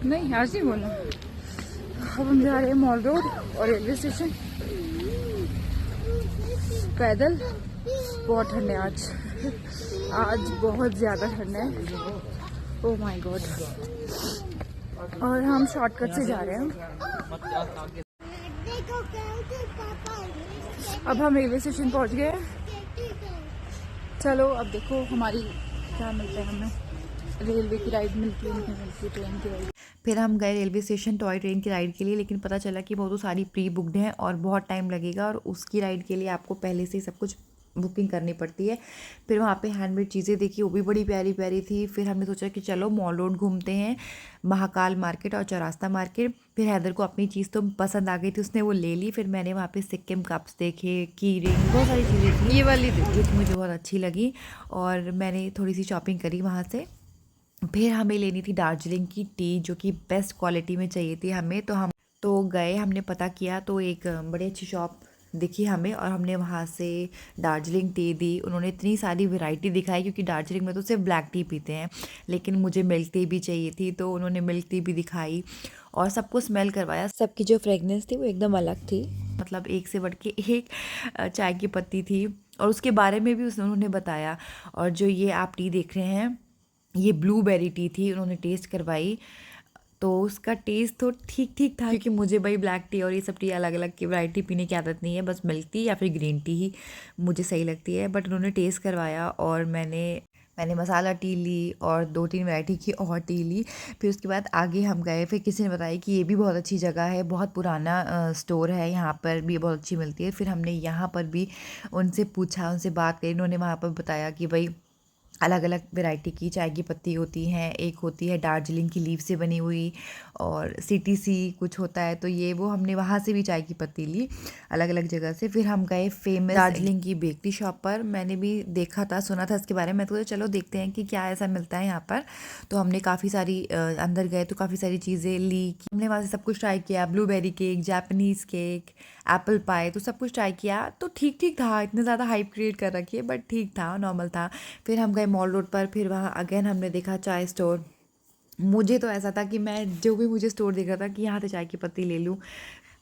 नहीं आज नहीं बोलना। अब हम जा रहे हैं मॉल रोड और रेलवे स्टेशन पैदल। बहुत ठंड है आज, आज बहुत ज़्यादा ठंड है। Oh my God. और हम शॉर्टकट से जा रहे हैं। अब हम रेलवे स्टेशन पहुंच गए। चलो अब देखो हमारी क्या मिलता है हमें। रेलवे की राइड मिलती है, नहीं मिलती, ट्रेन की राइड। फिर हम गए रेलवे स्टेशन टॉय ट्रेन की राइड के लिए, लेकिन पता चला कि वो तो सारी प्री बुकड हैं और बहुत टाइम लगेगा और उसकी राइड के लिए आपको पहले से ही सब कुछ बुकिंग करनी पड़ती है। फिर वहाँ पे हैंडमेड चीज़ें देखी, वो भी बड़ी प्यारी प्यारी थी। फिर हमने सोचा कि चलो मॉल रोड घूमते हैं, महाकाल मार्केट और चौरास्ता मार्केट। फिर हैदर को अपनी चीज़ तो पसंद आ गई थी, उसने वो ले ली। फिर मैंने वहाँ पे सिक्किम कप्स देखे, की रिंग, बहुत सारी चीज़ें थी। ये वाली जो कि मुझे बहुत अच्छी लगी और मैंने थोड़ी सी शॉपिंग करी वहाँ से। फिर हमें लेनी थी दार्जिलिंग की टी, जो कि बेस्ट क्वालिटी में चाहिए थी हमें। तो हम तो गए, हमने पता किया तो एक बड़ी अच्छी शॉप दिखी हमें और हमने वहाँ से दार्जिलिंग टी दी। उन्होंने इतनी सारी वैरायटी दिखाई, क्योंकि दार्जिलिंग में तो सिर्फ ब्लैक टी पीते हैं, लेकिन मुझे मिल्क टी भी चाहिए थी तो उन्होंने मिल्क टी भी दिखाई और सबको स्मेल करवाया। सबकी जो फ्रेगनेंस थी वो एकदम अलग थी, मतलब एक से बढ़ के एक चाय की पत्ती थी और उसके बारे में भी उन्होंने बताया। और जो ये आप टी देख रहे हैं, ये ब्लूबेरी टी थी, उन्होंने टेस्ट करवाई तो उसका टेस्ट तो ठीक ठीक था, क्योंकि मुझे भाई ब्लैक टी और ये सब टी अलग अलग की वैरायटी पीने की आदत नहीं है, बस मिल्क टी या फिर ग्रीन टी ही मुझे सही लगती है। बट उन्होंने टेस्ट करवाया और मैंने मसाला टी ली और 2-3 वैरायटी की और टी ली। फिर उसके बाद आगे हम गए, फिर किसी ने बताया कि ये भी बहुत अच्छी जगह है, बहुत पुराना स्टोर है, यहाँ पर भी बहुत अच्छी मिलती है। फिर हमने यहाँ पर भी उनसे पूछा, उनसे बात करी, उन्होंने वहाँ पर बताया कि भाई अलग अलग वैरायटी की चाय की पत्ती होती हैं। एक होती है दार्जिलिंग की लीफ से बनी हुई और सीटीसी कुछ होता है, तो ये वो हमने वहाँ से भी चाय की पत्ती ली अलग अलग जगह से। फिर हम गए फेमस दार्जिलिंग की बेकरी शॉप पर। मैंने भी देखा था, सुना था इसके बारे में, तो चलो देखते हैं कि क्या ऐसा मिलता है यहाँ पर। तो हमने काफ़ी सारी अंदर गए तो काफ़ी सारी चीज़ें ली। हमने वहाँ से सब कुछ ट्राई किया, blueberry cake, Japanese cake, apple pie, तो सब कुछ ट्राई किया। तो ठीक ठीक था, इतने ज़्यादा हाइप क्रिएट कर रखी है बट ठीक था, नॉर्मल था। फिर हम गए मॉल रोड पर, फिर वहाँ अगेन हमने देखा चाय स्टोर। मुझे तो ऐसा था कि मैं जो भी मुझे स्टोर दिख रहा था कि यहाँ से चाय की पत्ती ले लूँ,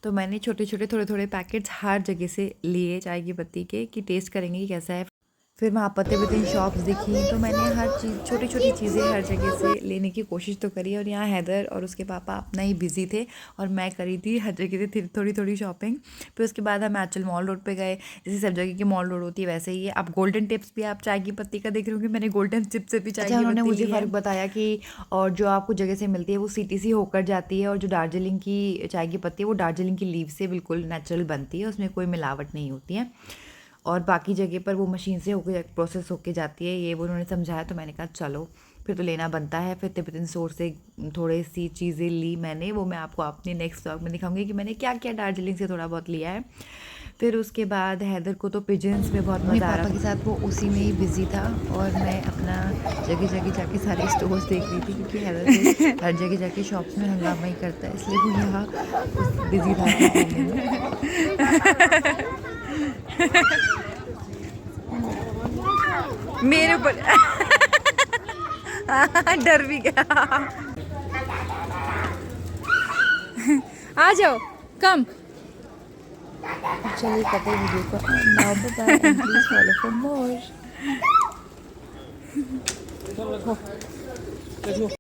तो मैंने छोटे छोटे थोड़े थोड़े पैकेट्स हर जगह से लिए चाय की पत्ती के, कि टेस्ट करेंगे कि कैसा है। फिर वहाँ पते पते शॉप्स दिखी, तो मैंने हर चीज़, छोटी छोटी चीज़ें हर जगह से लेने की कोशिश तो करी। और यहाँ हैदर और उसके पापा अपना ही बिज़ी थे और मैं करी थी हर जगह से थोड़ी थोड़ी शॉपिंग। फिर उसके बाद हम एक्चुअल मॉल रोड पे गए, जैसे सब जगह की मॉल रोड होती है वैसे ही है। अब गोल्डन टिप्स भी आप चाय की पत्ती का देख रहे होंगे, मैंने गोल्डन टिप्स से भी चाय की पत्ती उन्होंने मुझे फ़र्क बताया कि और जो आपको जगह से मिलती है वो सीटीसी होकर जाती है, और जो दार्जिलिंग की चाय की पत्ती है वो दार्जिलिंग की लीव से बिल्कुल नेचुरल बनती है, उसमें कोई मिलावट नहीं होती है। और बाकी जगह पर वो मशीन से होकर प्रोसेस होके जाती है, ये वो उन्होंने समझाया। तो मैंने कहा चलो फिर तो लेना बनता है। फिर तिब्बतन स्टोर से थोड़ी सी चीज़ें ली मैंने, वो मैं आपको अपने नेक्स्ट व्लॉग में दिखाऊंगी कि मैंने क्या क्या दार्जिलिंग से थोड़ा बहुत लिया है। फिर उसके बाद हैदर को तो पिजन्स में बहुत मज़ा आ रहा था, पापा के साथ वो उसी में ही बिज़ी था और मैं अपना जगह जगह जाके सारे स्टोर्स देख रही थी, क्योंकि हैदर तो हर जगह जाके शॉप्स में हंगामा ही करता है, इसलिए वो यहाँ बिज़ी था। मेरे ऊपर डर भी गया। आ जाओ, कम। चलिए करते हैं वीडियो को now, bye and please follow for more.